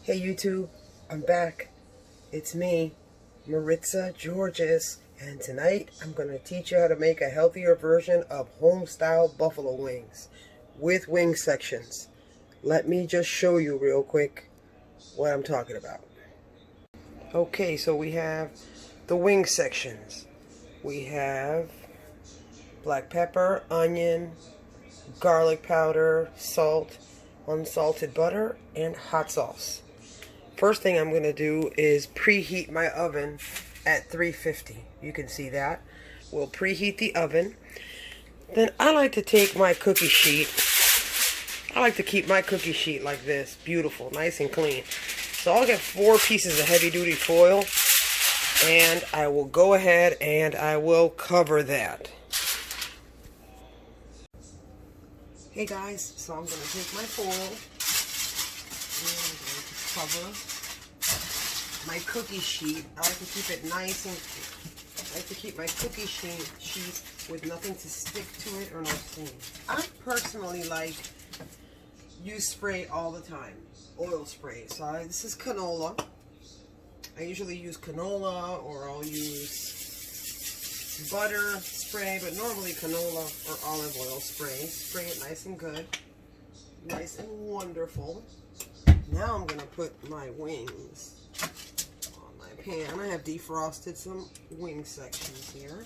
Hey YouTube, I'm back. It's me, Maritza Georges, and tonight I'm going to teach you how to make a healthier version of home-style buffalo wings with wing sections. Let me just show you real quick what I'm talking about. Okay, so we have the wing sections. We have black pepper, onion, garlic powder, salt, unsalted butter, and hot sauce. First thing I'm going to do is preheat my oven at 350. You can see that. We'll preheat the oven. Then I like to take my cookie sheet. I like to keep my cookie sheet like this. Beautiful, nice and clean. So I'll get 4 pieces of heavy duty foil. And I will go ahead and I will cover that. Hey guys, so I'm going to take my foil and I'm going to cover my cookie sheet. I like to keep it nice and I like to keep my cookie sheet with nothing to stick to it or no stain. I personally like use spray all the time, oil spray. So this is canola. I usually use canola or I'll use butter spray, but normally canola or olive oil spray. Spray it nice and good, nice and wonderful. Now I'm gonna put my wings on my pan. I have defrosted some wing sections here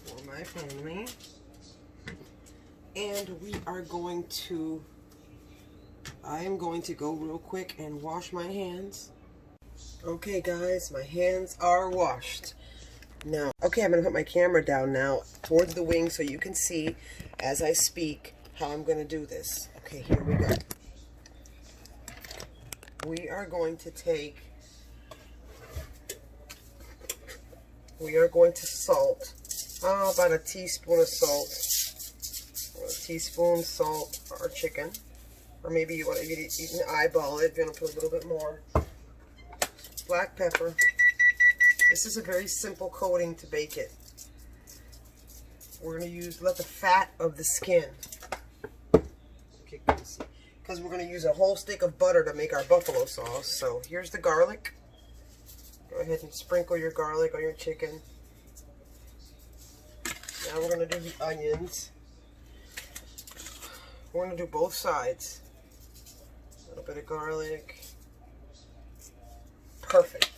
for my family, and I am going to go real quick and wash my hands. Okay guys, my hands are washed. Now, okay, I'm going to put my camera down now towards the wing so you can see as I speak how I'm going to do this. Okay, here we go. We are going to salt, about a teaspoon of salt, or a teaspoon salt for our chicken. Or maybe you want to eat an eyeball it if you want to put a little bit more. Black pepper. This is a very simple coating to bake it. We're going to let the fat of the skin, because we're going to use a whole stick of butter to make our buffalo sauce. So here's the garlic. Go ahead and sprinkle your garlic on your chicken. Now we're going to do the onions. We're going to do both sides. A little bit of garlic. Perfect.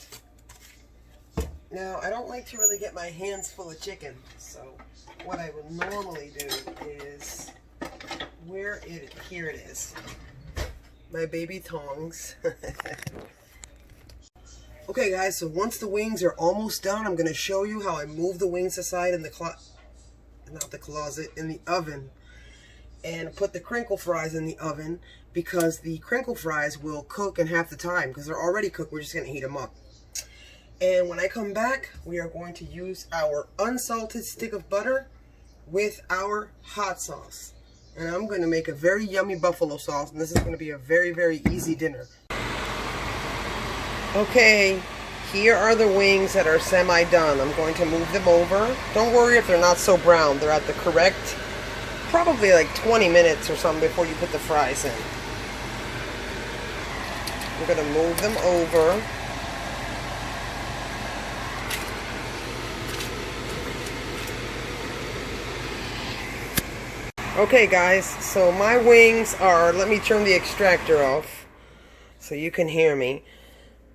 Now, I don't like to really get my hands full of chicken, so what I would normally do is, here it is, my baby tongs. Okay guys, so once the wings are almost done, I'm going to show you how I move the wings aside in the in the oven, and put the crinkle fries in the oven, because the crinkle fries will cook in half the time, because they're already cooked. We're just going to heat them up. And when I come back, we are going to use our unsalted stick of butter with our hot sauce. And I'm going to make a very yummy buffalo sauce, and this is going to be a very, very easy dinner. Okay, here are the wings that are semi-done. I'm going to move them over. Don't worry if they're not so brown. They're at the correct, probably like 20 minutes or something before you put the fries in. We're going to move them over. Okay guys, so my wings are, let me turn the extractor off so you can hear me.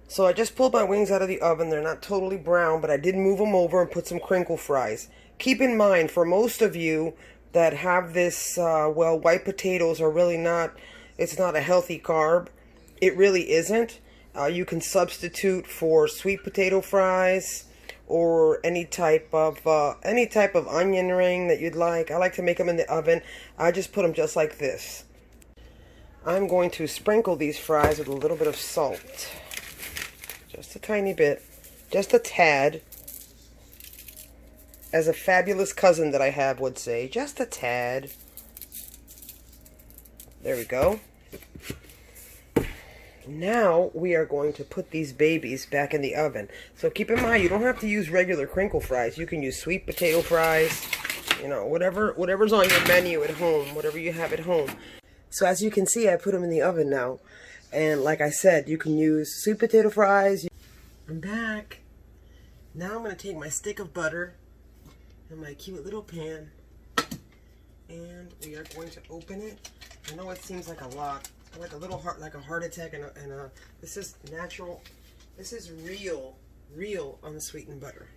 So I just pulled my wings out of the oven. They're not totally brown, but I did move them over and put some crinkle fries. Keep in mind, for most of you that have this, well, white potatoes are really not, it's not a healthy carb. It really isn't. You can substitute for sweet potato fries, or any type of onion ring that you'd like. I like to make them in the oven. I just put them just like this. I'm going to sprinkle these fries with a little bit of salt. Just a tiny bit. Just a tad. As a fabulous cousin that I have would say, just a tad. There we go. Now we are going to put these babies back in the oven. So keep in mind, you don't have to use regular crinkle fries. You can use sweet potato fries, you know, whatever's on your menu at home, whatever you have at home. So as you can see, I put them in the oven now. And like I said, you can use sweet potato fries. I'm back. Now I'm going to take my stick of butter and my cute little pan, and we are going to open it. I know it seems like a lot, like a little heart, like a heart attack, and this is natural. This is real unsweetened butter.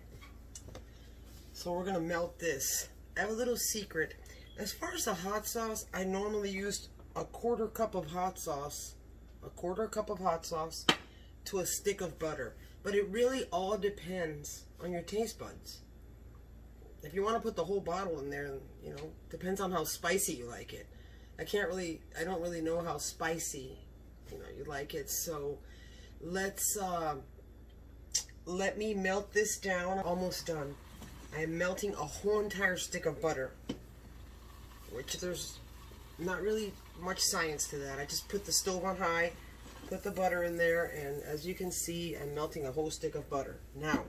So we're going to melt this. I have a little secret. As far as the hot sauce, I normally use a quarter cup of hot sauce to a stick of butter. But it really all depends on your taste buds. If you want to put the whole bottle in there, you know, depends on how spicy you like it. I don't really know how spicy, you know, you like it. So let's, let me melt this down. Almost done. I'm melting a whole entire stick of butter, which there's not really much science to that. I just put the stove on high, put the butter in there, and as you can see, I'm melting a whole stick of butter. Now,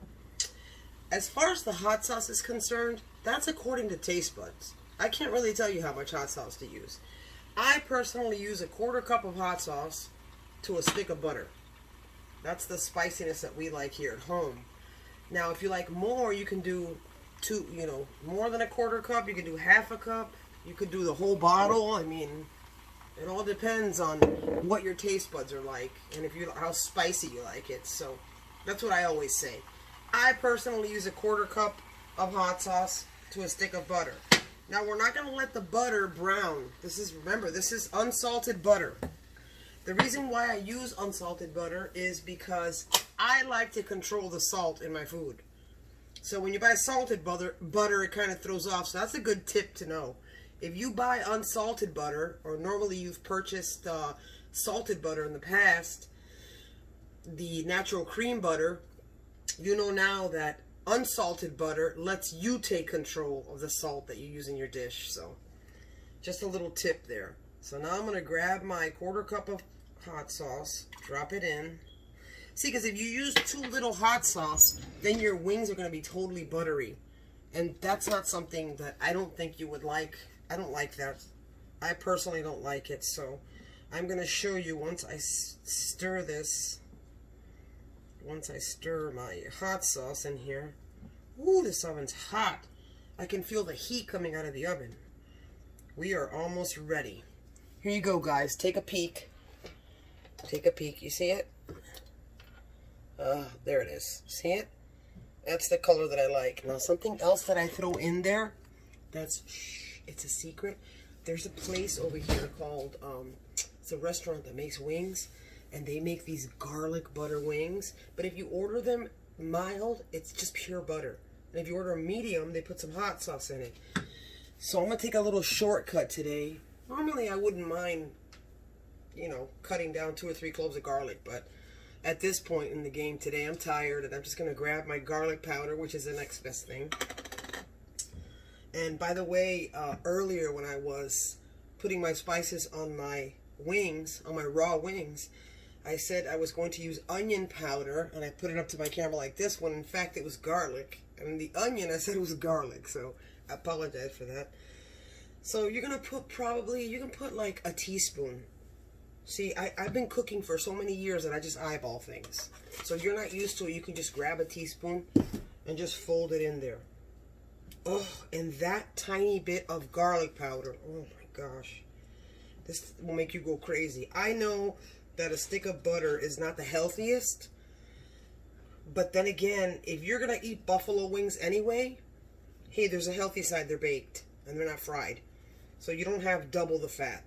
as far as the hot sauce is concerned, that's according to taste buds. I can't really tell you how much hot sauce to use. I personally use a quarter cup of hot sauce to a stick of butter. That's the spiciness that we like here at home. Now, if you like more, you can do more than a quarter cup. You can do half a cup. You could do the whole bottle. I mean, it all depends on what your taste buds are like and how spicy you like it. So that's what I always say. I personally use a quarter cup of hot sauce to a stick of butter. Now, we're not going to let the butter brown. Remember, this is unsalted butter. The reason why I use unsalted butter is because I like to control the salt in my food. So when you buy salted butter, it kind of throws off. So that's a good tip to know. If you buy unsalted butter, or normally you've purchased salted butter in the past, the natural cream butter, you know now that unsalted butter lets you take control of the salt that you use in your dish. So just a little tip there. So now I'm going to grab my quarter cup of hot sauce, drop it in. See, because if you use too little hot sauce, then your wings are going to be totally buttery. And that's not something that I don't think you would like. I don't like that. I personally don't like it. So I'm going to show you once I stir this. Once I stir my hot sauce in here. Ooh, this oven's hot. I can feel the heat coming out of the oven. We are almost ready. Here you go, guys. Take a peek. Take a peek. You see it? There it is. See it? That's the color that I like. Now, something else that I throw in there, it's a secret. There's a place over here called, it's a restaurant that makes wings, and they make these garlic butter wings. But if you order them mild, it's just pure butter. And if you order a medium, they put some hot sauce in it. So I'm going to take a little shortcut today. Normally, I wouldn't mind, you know, cutting down 2 or 3 cloves of garlic, but at this point in the game today, I'm tired, and I'm just going to grab my garlic powder, which is the next best thing. And by the way, earlier when I was putting my spices on my wings, on my raw wings, I said I was going to use onion powder, and I put it up to my camera like this, when in fact it was garlic. And the onion, I said it was garlic, so I apologize for that. So you're going to put you can put like a teaspoon. See, I've been cooking for so many years that I just eyeball things. So if you're not used to it, you can just grab a teaspoon and just fold it in there. Oh, and that tiny bit of garlic powder. Oh my gosh. This will make you go crazy. I know that a stick of butter is not the healthiest. But then again, if you're going to eat buffalo wings anyway, hey, there's a healthy side. They're baked and they're not fried. So you don't have double the fat.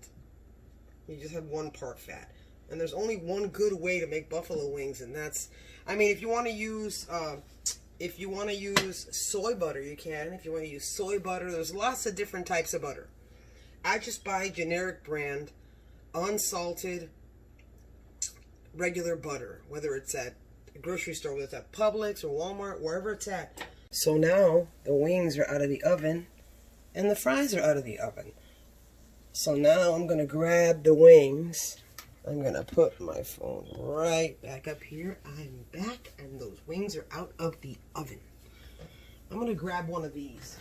You just have 1 part fat. And there's only one good way to make buffalo wings, and that's, I mean, if you want to use soy butter, you can. If you want to use soy butter, there's lots of different types of butter. I just buy generic brand, unsalted, regular butter, whether it's at a grocery store, whether it's at Publix or Walmart, wherever it's at. So now the wings are out of the oven, and the fries are out of the oven. So now I'm going to grab the wings. I'm going to put my phone right back up here. I'm back, and those wings are out of the oven. I'm going to grab one of these.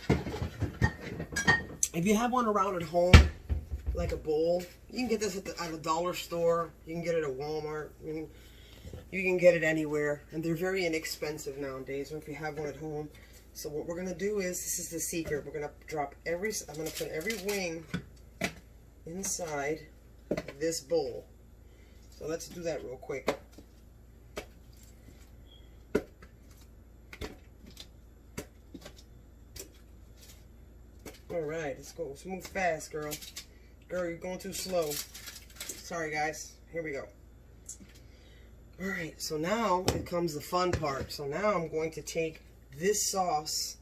If you have one around at home, like a bowl. You can get this at a dollar store. You can get it at Walmart. You can get it anywhere, and they're very inexpensive nowadays if you have one at home. So what we're gonna do is, this is the secret. We're gonna I'm gonna put every wing inside this bowl. So let's do that real quick. All right, let's go. Let's move fast, girl. Girl, you're going too slow. Sorry, guys. Here we go. All right, so now it comes the fun part. So now I'm going to take this sauce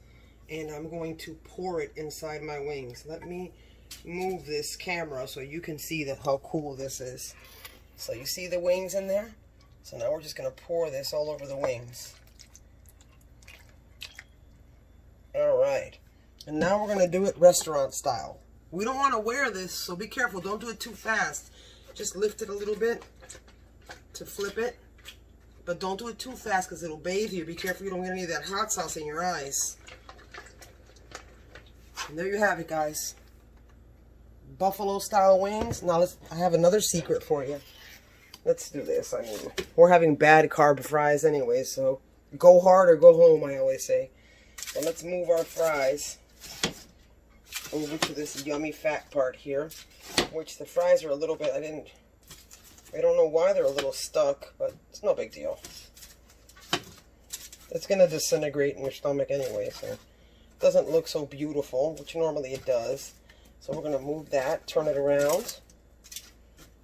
and I'm going to pour it inside my wings. Let me move this camera so you can see how cool this is. So you see the wings in there? So now we're just going to pour this all over the wings. All right. And now we're going to do it restaurant style. We don't want to wear this, so be careful. Don't do it too fast. Just lift it a little bit to flip it. But don't do it too fast because it'll bathe you. Be careful you don't get any of that hot sauce in your eyes. And there you have it, guys. Buffalo style wings. Now I have another secret for you. Let's do this. I mean, we're having bad carb fries anyway, so go hard or go home, I always say. So let's move our fries over to this yummy fat part here, which the fries are a little bit, I don't know why they're a little stuck, but it's no big deal. It's going to disintegrate in your stomach anyway, so it doesn't look so beautiful, which normally it does. So we're going to move that, turn it around,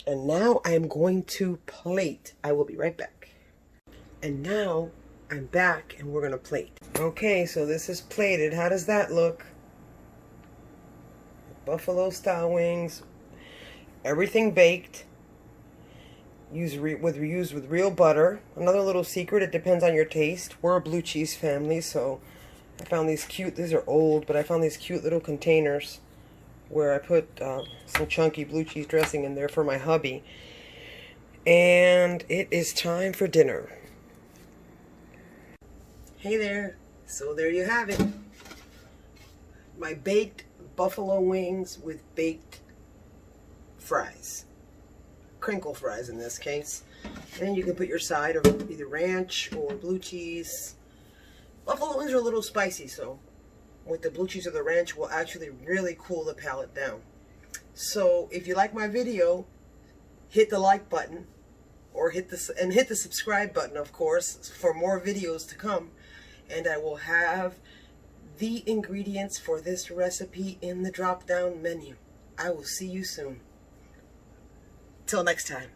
and now I'm going to plate. I will be right back. And now I'm back and we're going to plate. Okay, so this is plated. How does that look? Buffalo style wings, everything baked, used with real butter. Another little secret, it depends on your taste. We're a blue cheese family, so I found these are old, but I found these cute little containers where I put some chunky blue cheese dressing in there for my hubby. And it is time for dinner. Hey there, so there you have it. My baked buffalo wings with baked fries. Crinkle fries in this case. And you can put your side of either ranch or blue cheese. Buffalo wings are a little spicy, so with the blue cheese or the ranch will actually really cool the palate down. So if you like my video, hit the like button or hit the subscribe button, of course, for more videos to come. And I will have the ingredients for this recipe in the drop-down menu. I will see you soon. Till next time.